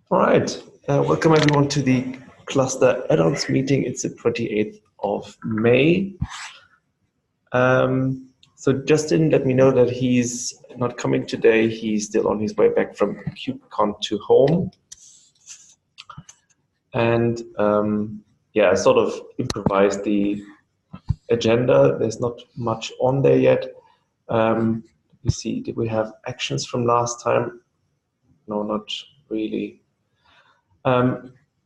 All right. Welcome everyone to the cluster add-ons meeting. It's the 28th of May. So Justin let me know that he's not coming today. He's still on his way back from KubeCon to home. And I sort of improvised the agenda. There's not much on there yet. Let me see, did we have actions from last time? No, not really.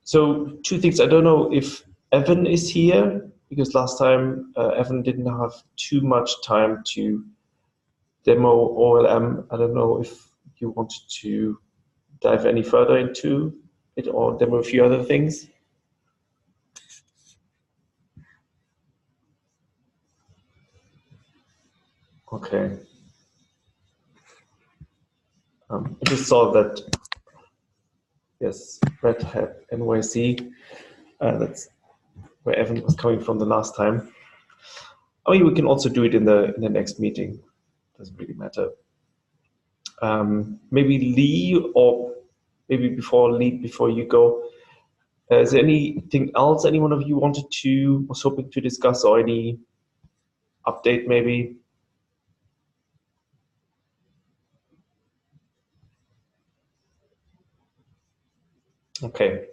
So two things. I don't know if Evan is here because last time Evan didn't have too much time to demo OLM. I don't know if you wanted to dive any further into it or demo a few other things. Okay. I just saw that, yes, Red Hat NYC. That's where Evan was coming from the last time. I mean, we can also do it in the next meeting. Doesn't really matter. Maybe Lee, or maybe before you go, is there anything else any one of you was hoping to discuss, or any update maybe? Okay.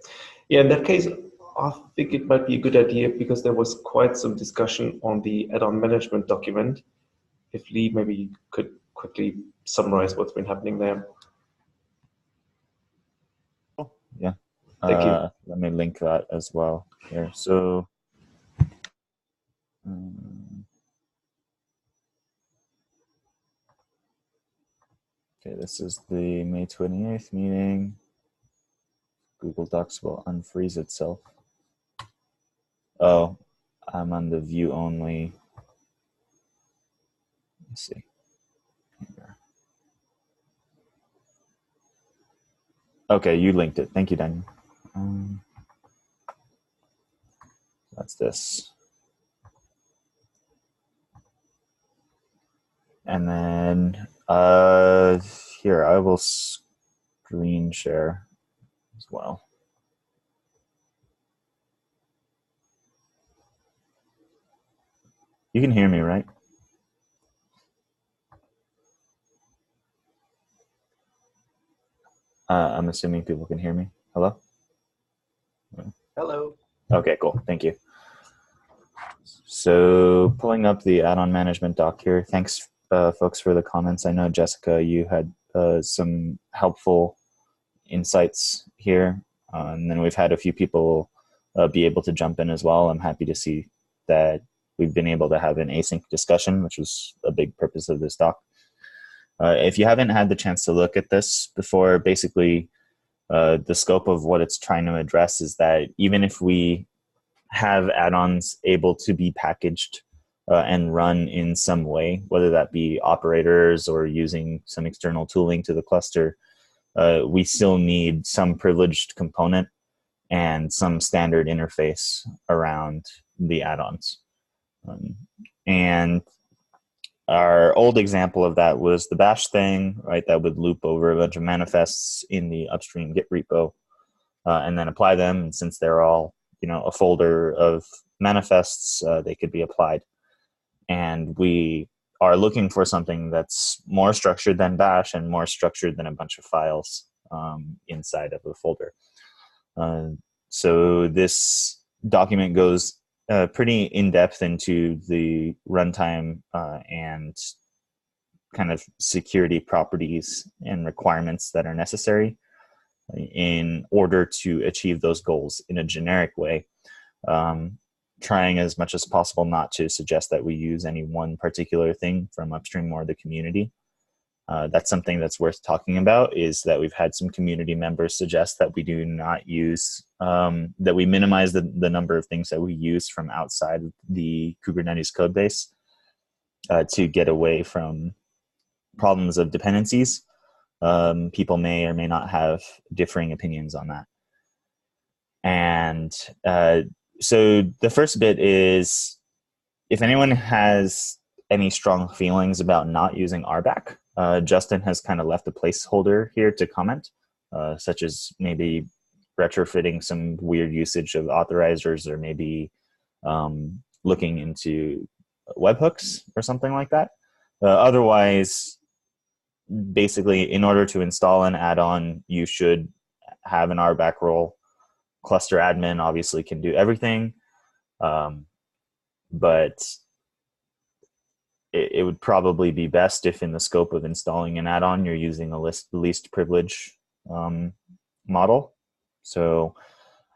Yeah, in that case, I think it might be a good idea because there was quite some discussion on the add-on management document. If Lee maybe could quickly summarize what's been happening there. Yeah. Thank you. Let me link that as well here. So, okay, this is the May 28th meeting. Google Docs will unfreeze itself. Oh, I'm on the view only. Let's see. Here. Okay, you linked it. Thank you, Daniel. That's this. And then here, I will screen share as well. You can hear me, right? I'm assuming people can hear me. Hello? Hello. Okay, cool. Thank you. So pulling up the add-on management doc here. Thanks, folks, for the comments. I know, Jessica, you had some helpful insights here. And then we've had a few people be able to jump in as well. I'm happy to see that we've been able to have an async discussion, which was a big purpose of this doc. If you haven't had the chance to look at this before, basically the scope of what it's trying to address is that even if we have add-ons able to be packaged and run in some way, whether that be operators or using some external tooling to the cluster, we still need some privileged component and some standard interface around the add-ons. And our old example of that was the bash thing, right? That would loop over a bunch of manifests in the upstream Git repo and then apply them. And since they're all, a folder of manifests, they could be applied. And we are looking for something that's more structured than bash and more structured than a bunch of files inside of a folder. So this document goes pretty in-depth into the runtime and kind of security properties and requirements that are necessary in order to achieve those goals in a generic way, trying as much as possible not to suggest that we use any one particular thing from upstream or the community. That's something that's worth talking about, is that we've had some community members suggest that we do not use, that we minimize the number of things that we use from outside the Kubernetes code base to get away from problems of dependencies. People may or may not have differing opinions on that. And so the first bit is, if anyone has any strong feelings about not using RBAC, Justin has kind of left a placeholder here to comment. such as maybe retrofitting some weird usage of authorizers, or maybe looking into webhooks or something like that. Otherwise, basically, in order to install an add-on, you should have an RBAC role. Cluster admin obviously can do everything, but it would probably be best if in the scope of installing an add-on, you're using a least privilege model. So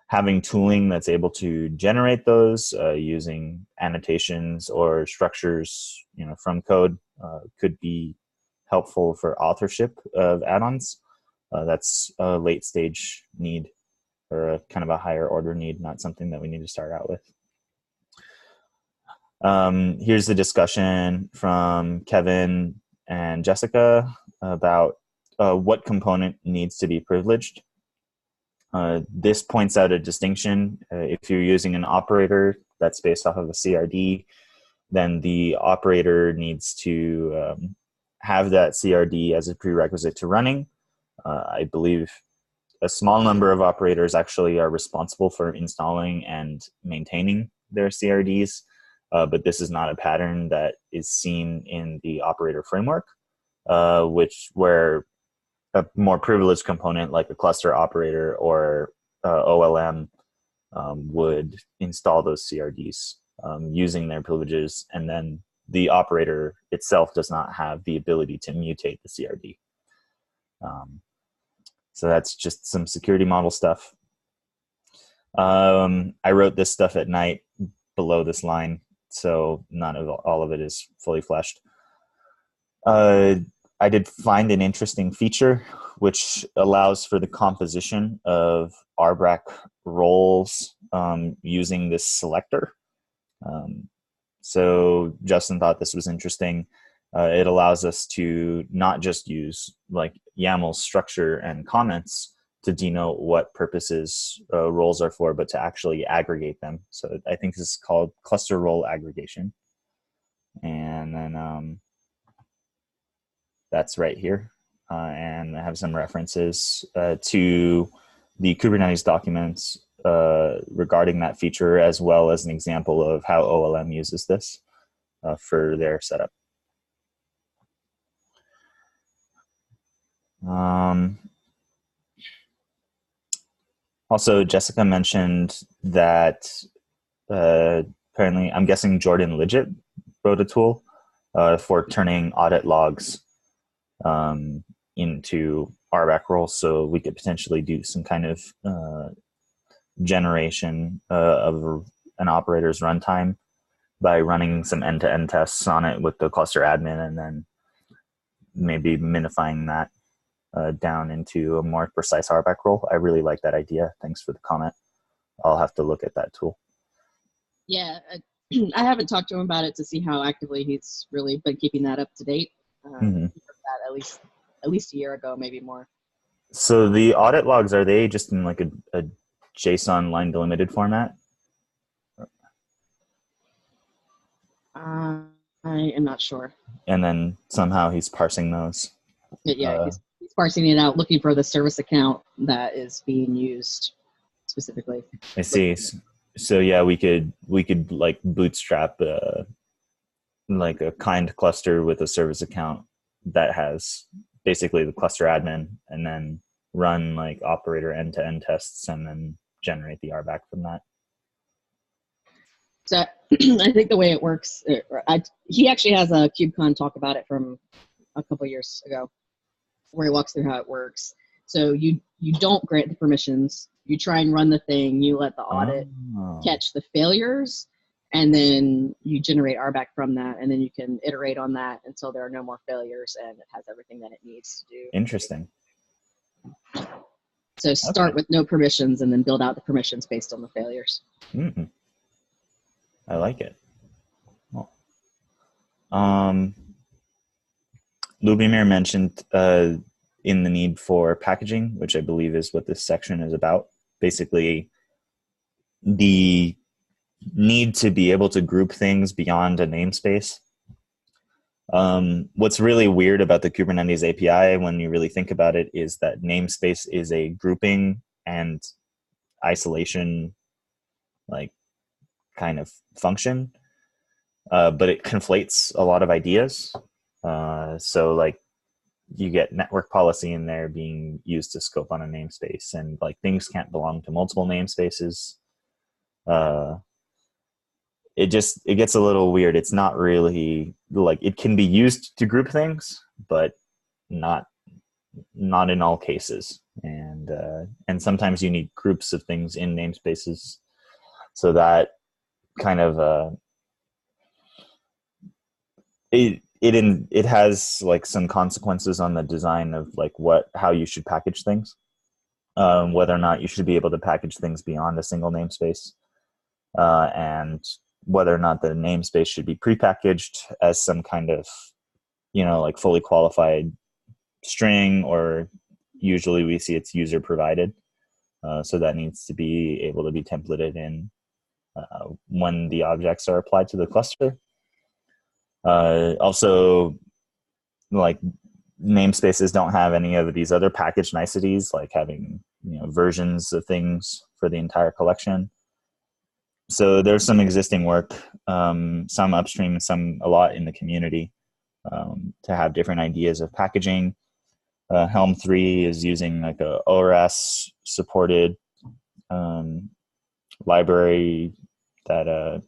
having tooling that's able to generate those using annotations or structures, from code could be helpful for authorship of add-ons. That's a late stage need, or a kind of a higher order need, not something that we need to start out with. Here's the discussion from Kevin and Jessica about what component needs to be privileged. This points out a distinction. If you're using an operator that's based off of a CRD, then the operator needs to have that CRD as a prerequisite to running. I believe a small number of operators actually are responsible for installing and maintaining their CRDs, but this is not a pattern that is seen in the operator framework, where a more privileged component like a cluster operator or OLM would install those CRDs using their privileges, and then the operator itself does not have the ability to mutate the CRD. So that's just some security model stuff. I wrote this stuff at night below this line, so all of it is fully fleshed. I did find an interesting feature which allows for the composition of RBAC roles using this selector. So Justin thought this was interesting. It allows us to not just use like YAML structure and comments to denote what purposes roles are for, but to actually aggregate them. So I think this is called cluster role aggregation. And then that's right here. And I have some references to the Kubernetes documents regarding that feature, as well as an example of how OLM uses this for their setup. Also, Jessica mentioned that apparently, I'm guessing Jordan Lidgett wrote a tool for turning audit logs into RBAC roles, so we could potentially do some kind of generation of an operator's runtime by running some end-to-end tests on it with the cluster admin, and then maybe minifying that down into a more precise RBAC role. I really like that idea. Thanks for the comment. I'll have to look at that tool. Yeah, I haven't talked to him about it to see how actively he's really been keeping that up to date. That at least a year ago, maybe more. So the audit logs, are they just in like a JSON line delimited format? I am not sure. And then somehow he's parsing those. Yeah, he's parsing it out, looking for the service account that is being used specifically. I see. So yeah, we could like bootstrap like a kind cluster with a service account that has basically the cluster admin, and then run like operator end-to-end tests, and then generate the RBAC from that. So I think the way it works, he actually has a KubeCon talk about it from a couple years ago, where he walks through how it works. So you don't grant the permissions. You try and run the thing. You let the audit catch the failures, and then you generate RBAC from that, and then you can iterate on that until there are no more failures, and it has everything that it needs to do. Interesting. So start with no permissions, and then build out the permissions based on the failures. Mm-hmm. I like it. Well, Lubomir mentioned in the need for packaging, which I believe is what this section is about. Basically, the need to be able to group things beyond a namespace. What's really weird about the Kubernetes API when you really think about it is that namespace is a grouping and isolation like kind of function, but it conflates a lot of ideas. So like you get network policy in there being used to scope on a namespace, and like things can't belong to multiple namespaces. It gets a little weird. It's not really like, it can be used to group things, but not in all cases. And sometimes you need groups of things in namespaces, so that kind of it has like some consequences on the design of like how you should package things, whether or not you should be able to package things beyond a single namespace, and whether or not the namespace should be prepackaged as some kind of, like fully qualified string, or usually we see it's user provided. So that needs to be able to be templated in when the objects are applied to the cluster. Also, like namespaces don't have any of these other package niceties, like having versions of things for the entire collection. So there's some existing work, some upstream, some a lot in the community, to have different ideas of packaging. Helm 3 is using like a ORS supported library that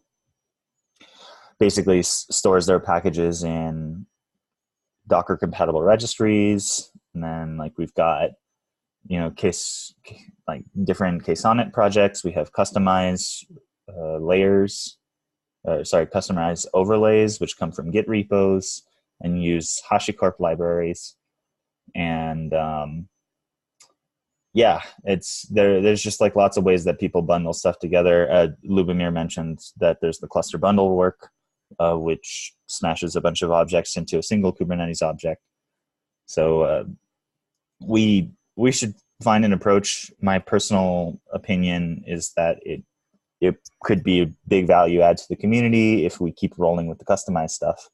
basically stores their packages in Docker compatible registries. And then like we've got different KSonnet projects. We have customized customized overlays, which come from Git repos and use HashiCorp libraries. And there's just like lots of ways that people bundle stuff together. Lubomir mentioned that there's the cluster bundle work, which smashes a bunch of objects into a single Kubernetes object. So we should find an approach. My personal opinion is that it could be a big value add to the community if we keep rolling with the customized stuff,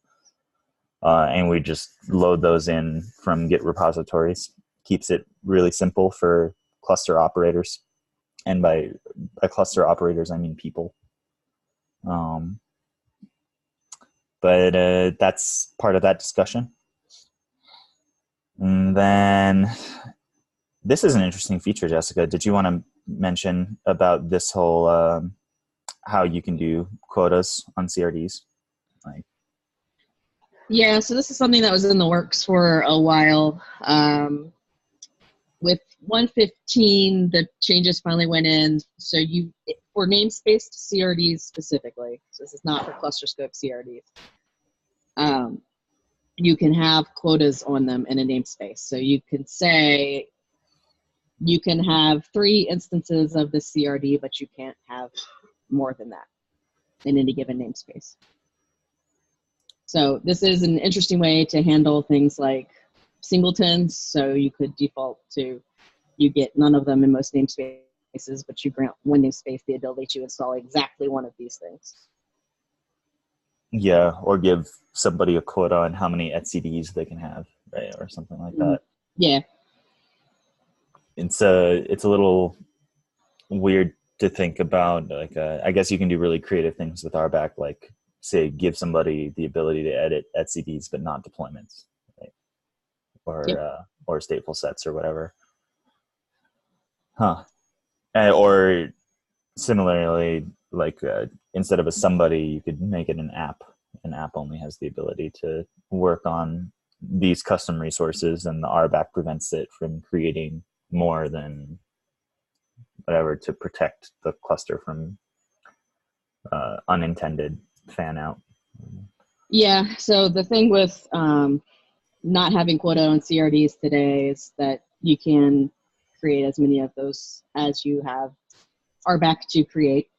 and we just load those in from Git repositories. Keeps it really simple for cluster operators, and by cluster operators I mean people. But that's part of that discussion. And then this is an interesting feature, Jessica. Did you want to mention about this whole how you can do quotas on CRDs? Yeah, so this is something that was in the works for a while. With 115, the changes finally went in. So for namespace CRDs specifically, so this is not for cluster scope CRDs, you can have quotas on them in a namespace. So you can say you can have 3 instances of the CRD, but you can't have more than that in any given namespace. So this is an interesting way to handle things like singletons. So you could default to, you get none of them in most namespaces, but you grant one namespace the ability to install exactly one of these things. Yeah, or give somebody a quota on how many etcds they can have, right, or something like that. Yeah. It's a little weird to think about. Like, I guess you can do really creative things with RBAC, like say give somebody the ability to edit etcds but not deployments, right? Or or stateful sets or whatever. Or similarly, like instead of a somebody, you could make it an app. An app only has the ability to work on these custom resources, and the RBAC prevents it from creating more than whatever to protect the cluster from unintended fan out. Yeah, so the thing with not having quota on CRDs today is that you can create as many of those as you have RBAC to create.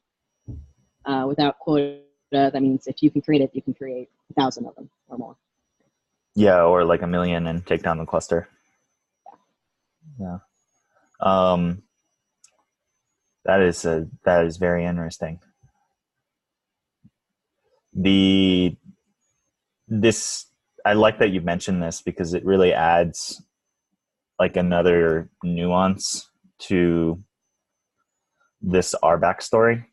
Without quota, that means if you can create it, you can create 1,000 of them or more. Yeah, or like 1 million and take down the cluster. Yeah. That is very interesting. I like that you mentioned this because it really adds like another nuance to this RBAC story.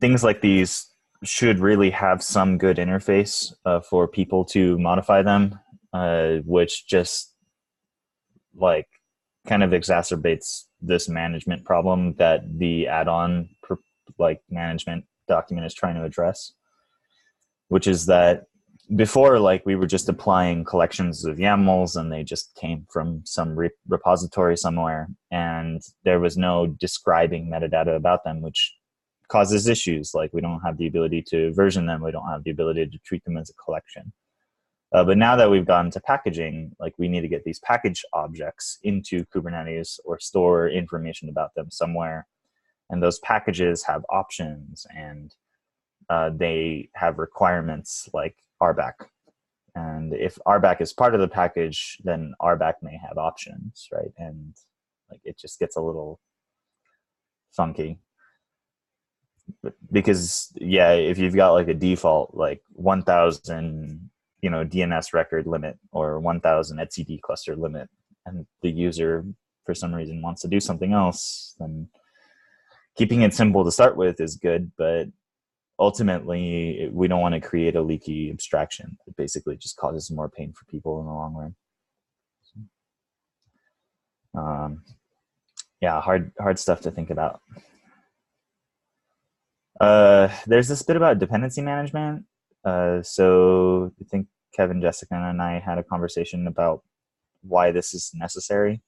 Things like these should really have some good interface for people to modify them, which just like kind of exacerbates this management problem that the add-on like management document is trying to address, which is that before, like, we were just applying collections of YAMLs and they just came from some repository somewhere, and there was no describing metadata about them, which causes issues. Like, we don't have the ability to version them. We don't have the ability to treat them as a collection. But now that we've gotten to packaging, like, we need to get these package objects into Kubernetes or store information about them somewhere. And those packages have options, and they have requirements like RBAC. And if RBAC is part of the package, then RBAC may have options, right? And like, it just gets a little funky. Because, yeah, if you've got like a default, like 1,000, DNS record limit or 1,000 etcd cluster limit, and the user for some reason wants to do something else, then keeping it simple to start with is good, but ultimately we don't want to create a leaky abstraction. It basically just causes more pain for people in the long run. Yeah, hard stuff to think about. There's this bit about dependency management. So I think Kevin, Jessica, and I had a conversation about why this is necessary.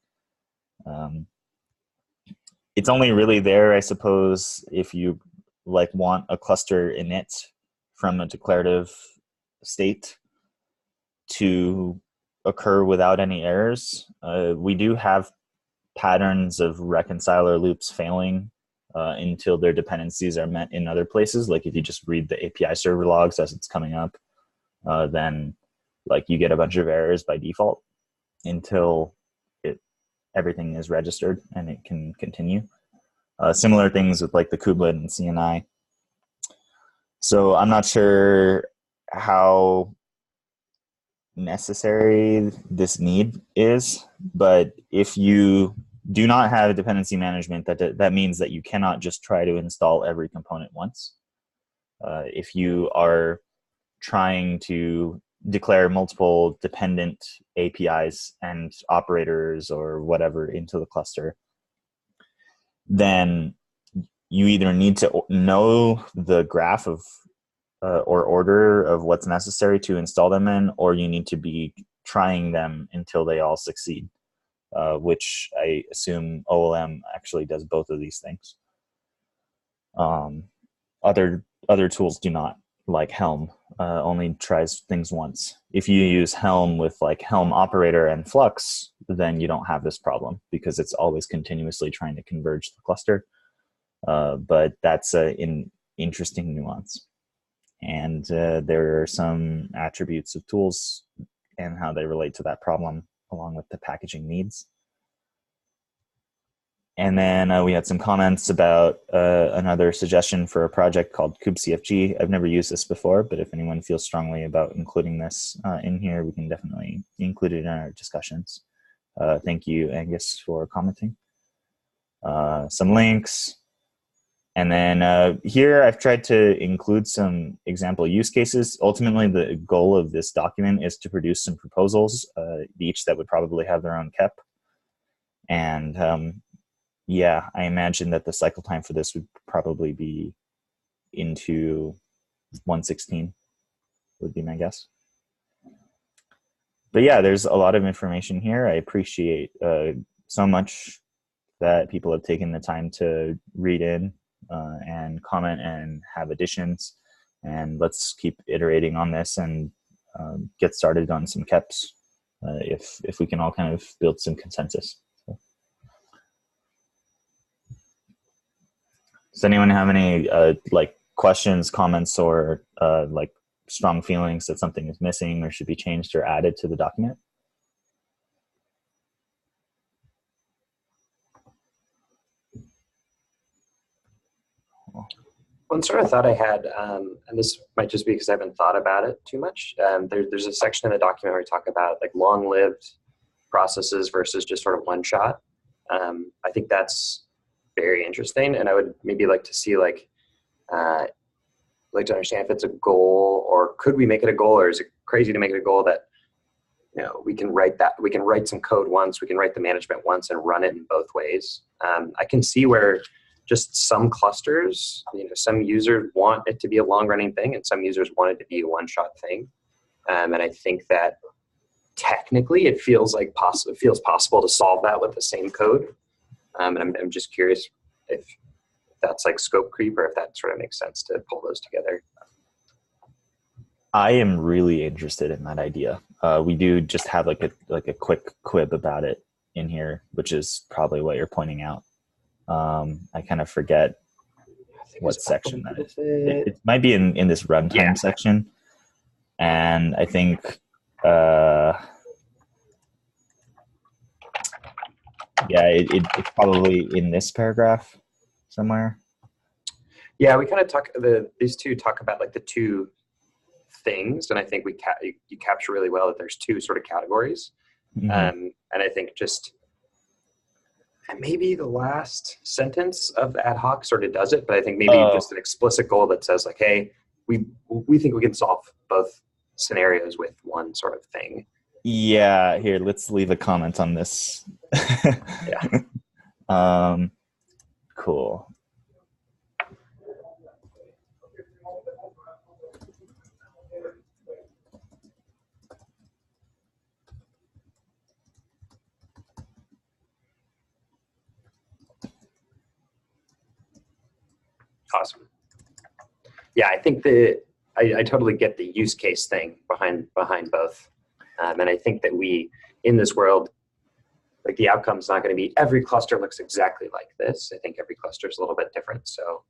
It's only really there, I suppose, if you like want a cluster init from a declarative state to occur without any errors. We do have patterns of reconciler loops failing until their dependencies are met in other places. Like, if you just read the API server logs as it's coming up, then like you get a bunch of errors by default until everything is registered and it can continue. Similar things with like the kubelet and CNI. So I'm not sure how necessary this need is, but if you do not have dependency management, that means that you cannot just try to install every component once. If you are trying to declare multiple dependent APIs and operators or whatever into the cluster, then you either need to know the graph of or order of what's necessary to install them in, or you need to be trying them until they all succeed, which I assume OLM actually does both of these things. Other tools do not, like Helm only tries things once. If you use Helm with like Helm operator and Flux, then you don't have this problem because it's always continuously trying to converge the cluster. But that's an interesting nuance. And there are some attributes of tools and how they relate to that problem along with the packaging needs. And then we had some comments about another suggestion for a project called kubecfg. I've never used this before, but if anyone feels strongly about including this in here, we can definitely include it in our discussions. Thank you, Angus, for commenting. Some links. And then here I've tried to include some example use cases. Ultimately, the goal of this document is to produce some proposals, each that would probably have their own KEP. And yeah, I imagine that the cycle time for this would probably be into 116 would be my guess. But yeah, there's a lot of information here. I appreciate so much that people have taken the time to read in and comment and have additions. And let's keep iterating on this and get started on some KEPs if we can all kind of build some consensus. So. Does anyone have any like questions, comments, or like strong feelings that something is missing or should be changed or added to the document? One sort of thought I had, and this might just be because I haven't thought about it too much. There's a section in the document where we talk about like long-lived processes versus just sort of one shot. I think that's very interesting, and I would maybe like to see like to understand if it's a goal, or could we make it a goal, or is it crazy to make it a goal that we can write some code once, we can write the management once and run it in both ways. I can see where just some clusters, some users want it to be a long running thing and some users want it to be a one shot thing. And I think that technically it feels possible to solve that with the same code. And I'm just curious if that's like scope creep or if that sort of makes sense to pull those together. I am really interested in that idea. We do just have like a quick quib about it in here, which is probably what you're pointing out. I kind of forget what section that is. It might be in this runtime section. And I think, it's probably in this paragraph somewhere. Yeah, we kind of these two talk about like the two things, and I think you capture really well that there's two sort of categories. Mm-hmm. And I think just maybe the last sentence of the ad hoc sort of does it, but I think maybe just an explicit goal that says like, hey, we think we can solve both scenarios with one sort of thing. Yeah, here, let's leave a comment on this. Yeah. Cool. Awesome. Yeah, I think I totally get the use case thing behind both. And I think that in this world, like the outcome's not going to be every cluster looks exactly like this. I think every cluster is a little bit different. So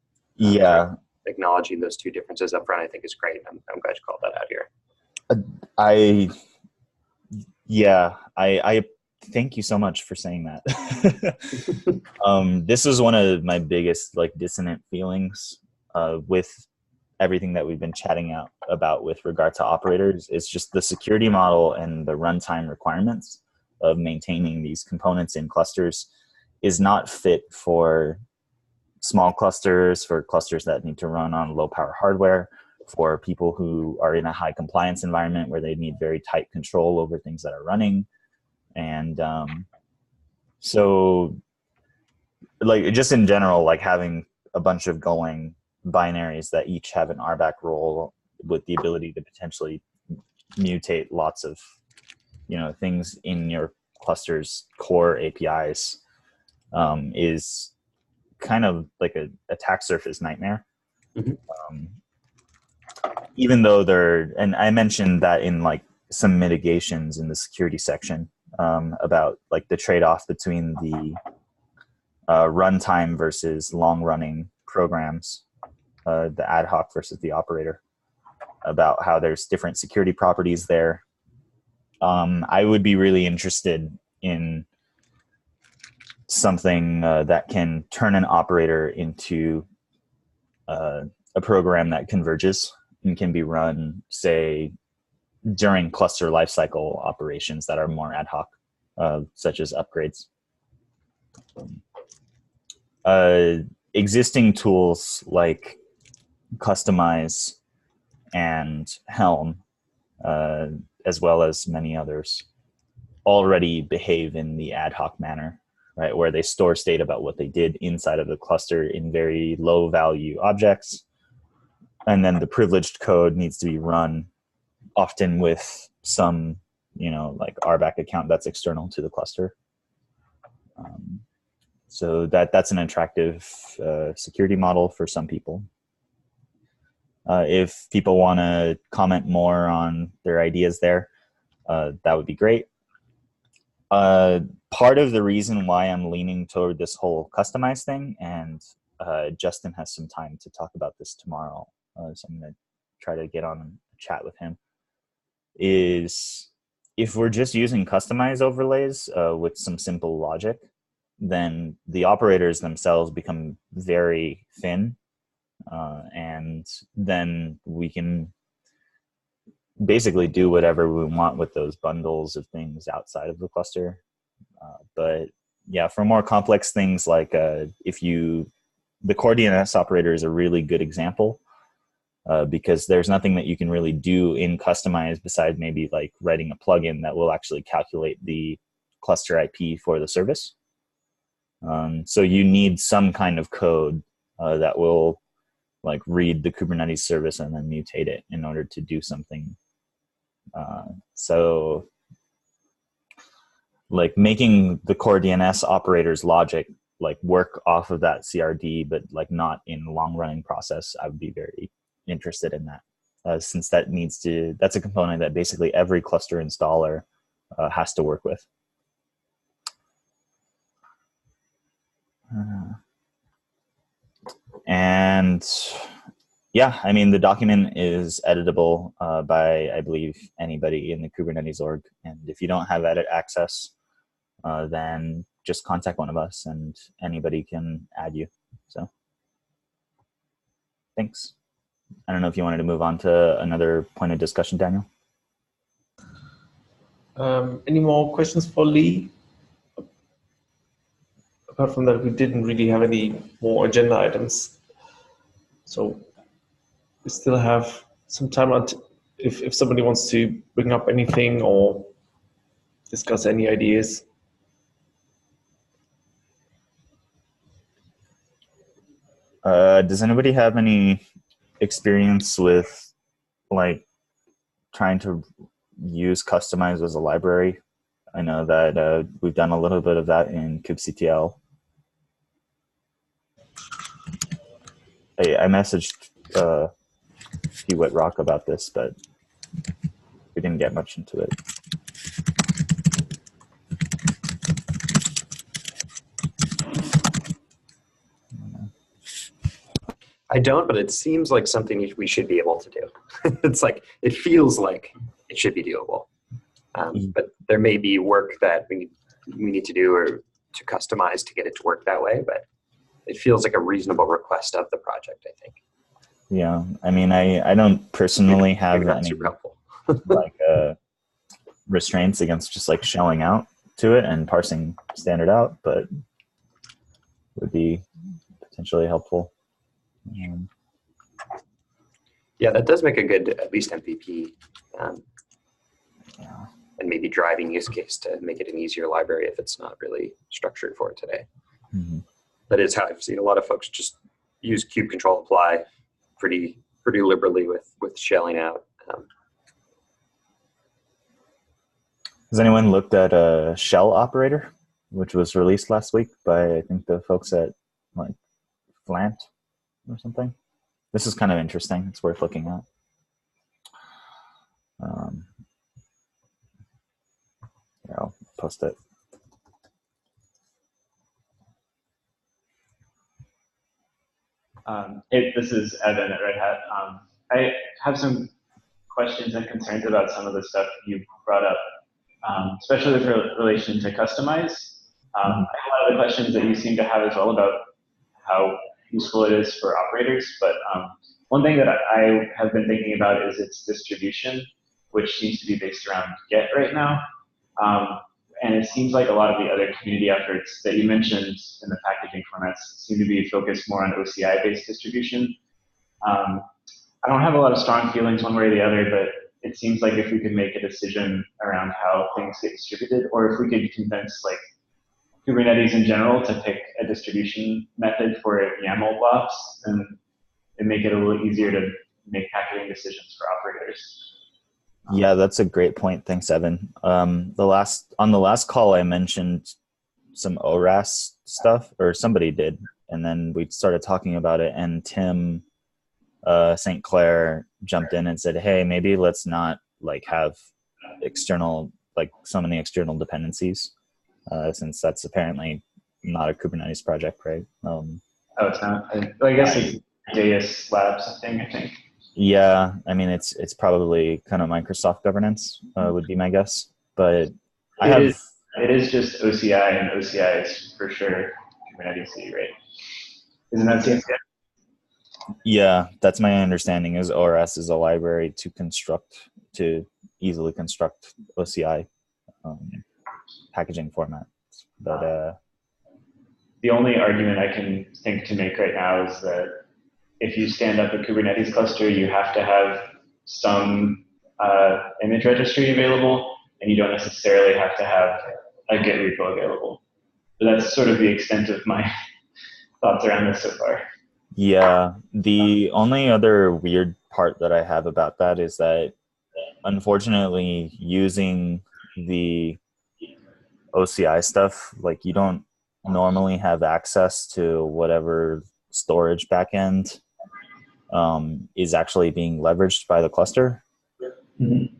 acknowledging those two differences up front, I think is great. I'm glad you called that out here. I thank you so much for saying that. This is one of my biggest like dissonant feelings with everything that we've been chatting about with regard to operators. Is just the security model and the runtime requirements of maintaining these components in clusters is not fit for small clusters, for clusters that need to run on low power hardware, for people who are in a high compliance environment where they need very tight control over things that are running. And so like just in general, like having a bunch of going binaries that each have an RBAC role with the ability to potentially mutate lots of things in your cluster's core APIs is kind of like a attack surface nightmare. Mm-hmm. Even though and I mentioned that in like some mitigations in the security section about like the trade-off between the runtime versus long-running programs, the ad hoc versus the operator, about how there's different security properties there. I would be really interested in something that can turn an operator into a program that converges and can be run, say, during cluster lifecycle operations that are more ad hoc, such as upgrades. Existing tools like Customize and Helm, as well as many others, already behave in the ad hoc manner, right? Where they store state about what they did inside of the cluster in very low value objects. And then the privileged code needs to be run often with some, like RBAC account that's external to the cluster. So that's an attractive security model for some people. If people want to comment more on their ideas there, that would be great. Part of the reason why I'm leaning toward this whole customized thing, and Justin has some time to talk about this tomorrow, so I'm going to try to get on and chat with him, is if we're just using customized overlays with some simple logic, then the operators themselves become very thin and then we can basically do whatever we want with those bundles of things outside of the cluster. But yeah, for more complex things like the core DNS operator is a really good example, because there's nothing that you can really do in Kustomize besides maybe like writing a plugin that will actually calculate the cluster IP for the service. So you need some kind of code that will like read the Kubernetes service and then mutate it in order to do something. So like making the core DNS operator's logic like work off of that CRD, but like not in long running process, I would be very interested in that, since that's a component that basically every cluster installer has to work with. And yeah, I mean, the document is editable by, I believe, anybody in the Kubernetes org. And if you don't have edit access, then just contact one of us and anybody can add you. So thanks. I don't know if you wanted to move on to another point of discussion, Daniel. Any more questions for Lee? Apart from that, we didn't really have any more agenda items. So we still have some time if somebody wants to bring up anything or discuss any ideas. Does anybody have any experience with like trying to use Kustomize as a library? I know that we've done a little bit of that in kubectl. I messaged Whitrock about this, but we didn't get much into it. I don't, but it seems like something we should be able to do. It's like, it feels like it should be doable. But there may be work that we need to do or to customize to get it to work that way, but it feels like a reasonable request of the project, I think. Yeah, I mean, I don't personally have any like restraints against just like shelling out to it and parsing standard out, but would be potentially helpful. Yeah, that does make a good, at least MVP, and maybe driving use case to make it an easier library if it's not really structured for it today. Mm-hmm. That is how I've seen a lot of folks just use kube control apply pretty liberally with shelling out. Has anyone looked at a shell operator, which was released last week by I think the folks at like Flant or something? This is kind of interesting. It's worth looking at. Here, I'll post it. This is Evan at Red Hat. I have some questions and concerns about some of the stuff you brought up, especially with relation to Kustomize. I have a lot of the questions that you seem to have as well about how useful it is for operators, but one thing that I have been thinking about is its distribution, which seems to be based around Git right now. And it seems like a lot of the other community efforts that you mentioned in the packaging formats seem to be focused more on OCI-based distribution. I don't have a lot of strong feelings one way or the other, but it seems like if we could make a decision around how things get distributed, or if we could convince like Kubernetes in general to pick a distribution method for YAML blocks, and make it a little easier to make packaging decisions for operators. Yeah, that's a great point. Thanks, Evan. On the last call, I mentioned some ORAS stuff, or somebody did, and then we started talking about it. And Tim St. Clair jumped in and said, "Hey, maybe let's not like have external, like so many external dependencies, since that's apparently not a Kubernetes project, right?" Oh, it's not. I guess it's JS Labs thing, I think. Yeah, I mean, it's probably kind of Microsoft governance would be my guess, but it is just OCI, and OCI is for sure Kubernetes, right? Isn't that CNCF? Yeah, that's my understanding. Is ORS is a library to easily construct OCI packaging formats. But The only argument I can think to make right now is that if you stand up a Kubernetes cluster, you have to have some image registry available, and you don't necessarily have to have a Git repo available. But that's sort of the extent of my thoughts around this so far. yeah, the only other weird part that I have about that is that unfortunately using the OCI stuff, like you don't normally have access to whatever storage backend is actually being leveraged by the cluster. Mm-hmm.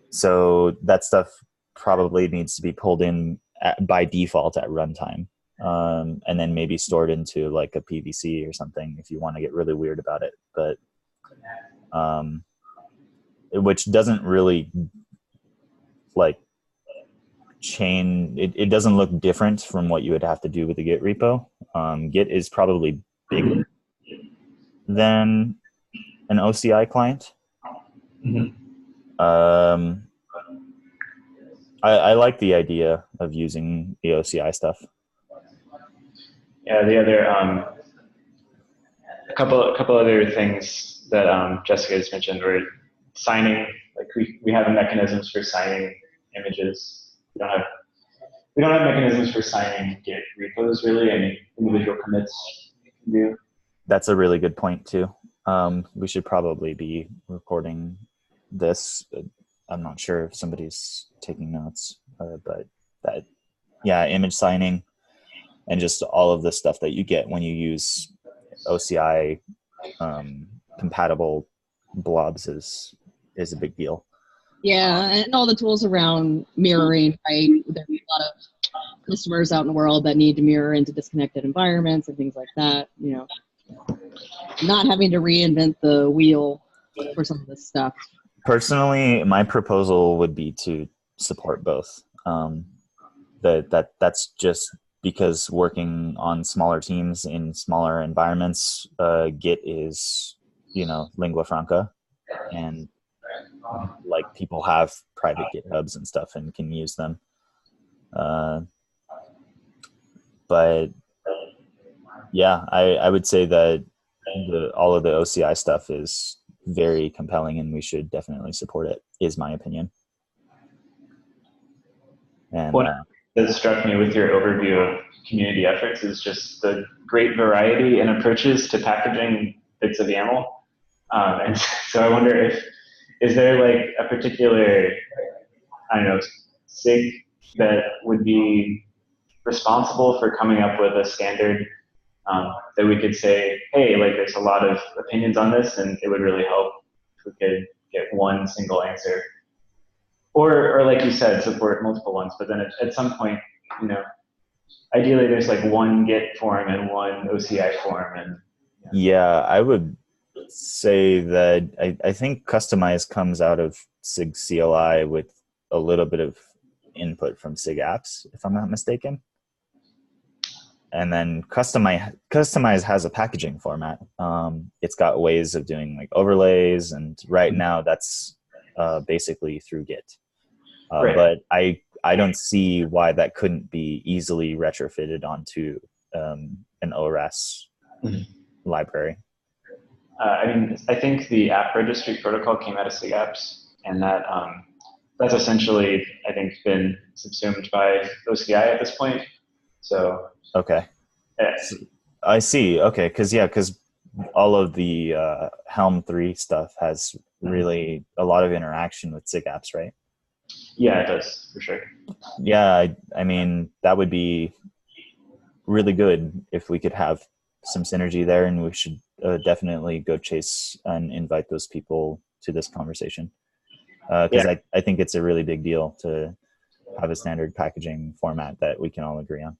So that stuff probably needs to be pulled in by default at runtime, and then maybe stored into like a PVC or something if you want to get really weird about it. But which doesn't really like it doesn't look different from what you would have to do with the Git repo. Git is probably bigger than an OCI client. Mm-hmm. I like the idea of using the OCI stuff. Yeah, the other a couple other things that Jessica has mentioned were signing. Like we have mechanisms for signing images. We don't have mechanisms for signing Git repos really. I mean, individual commits can do. That's a really good point too. We should probably be recording this. I'm not sure if somebody's taking notes, but that, yeah, image signing and just all of the stuff that you get when you use OCI compatible blobs is a big deal. Yeah, and all the tools around mirroring, right? There's a lot of customers out in the world that need to mirror into disconnected environments and things like that. You know, not having to reinvent the wheel for some of this stuff. Personally, my proposal would be to support both. That's just because working on smaller teams in smaller environments, Git is, lingua franca, and like people have private GitHubs and stuff and can use them. But yeah, I would say that all of the OCI stuff is very compelling and we should definitely support it, is my opinion. And what that struck me with your overview of community efforts is just the great variety in approaches to packaging bits of YAML. And so I wonder is there like a particular, I don't know, SIG that would be responsible for coming up with a standard that we could say, hey, like there's a lot of opinions on this and it would really help if we could get one single answer. Or like you said, support multiple ones, but then at some point, ideally there's like one Git form and one OCI form. And yeah, I would say that I think Customize comes out of SIG CLI with a little bit of input from SIG apps, if I'm not mistaken. And then Customize has a packaging format. It's got ways of doing like overlays, and right now that's basically through Git. Right. But I don't see why that couldn't be easily retrofitted onto an ORS library. I think the app registry protocol came out of SIG apps, and that's essentially, I think, been subsumed by OCI at this point. So okay, I see. Okay, because all of the Helm 3 stuff has really a lot of interaction with SIG apps, right? Yeah, it does, for sure. Yeah, I mean, that would be really good if we could have some synergy there, and we should definitely go chase and invite those people to this conversation. Because I think it's a really big deal to have a standard packaging format that we can all agree on.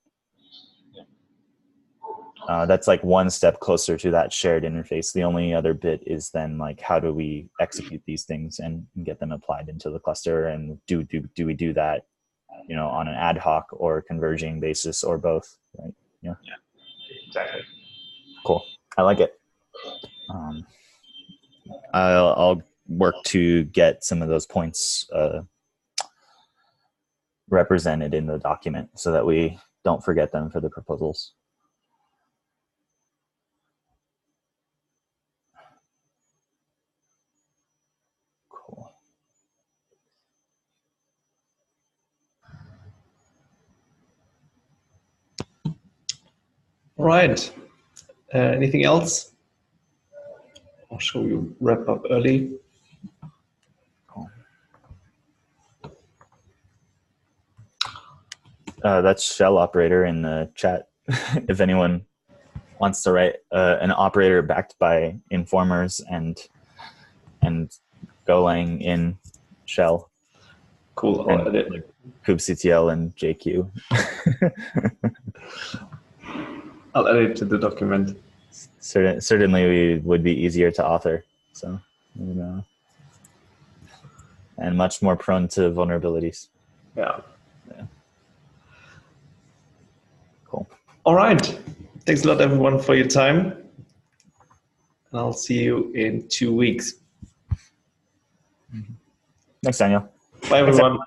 That's like one step closer to that shared interface. The only other bit is then like, how do we execute these things and get them applied into the cluster? And do we do that, on an ad hoc or converging basis or both, right? Yeah, exactly. Cool. I like it. I'll work to get some of those points represented in the document so that we don't forget them for the proposals. Cool. All right. Anything else? Or shall we wrap up early? That's shell operator in the chat. If anyone wants to write an operator backed by informers and Golang in shell. Cool. I'll edit. Like kubectl and JQ. I'll add it to the document. Certainly, we would be easier to author. So, and much more prone to vulnerabilities. Yeah. Cool. All right. Thanks a lot, everyone, for your time. And I'll see you in 2 weeks. Thanks, Daniel. Bye, everyone.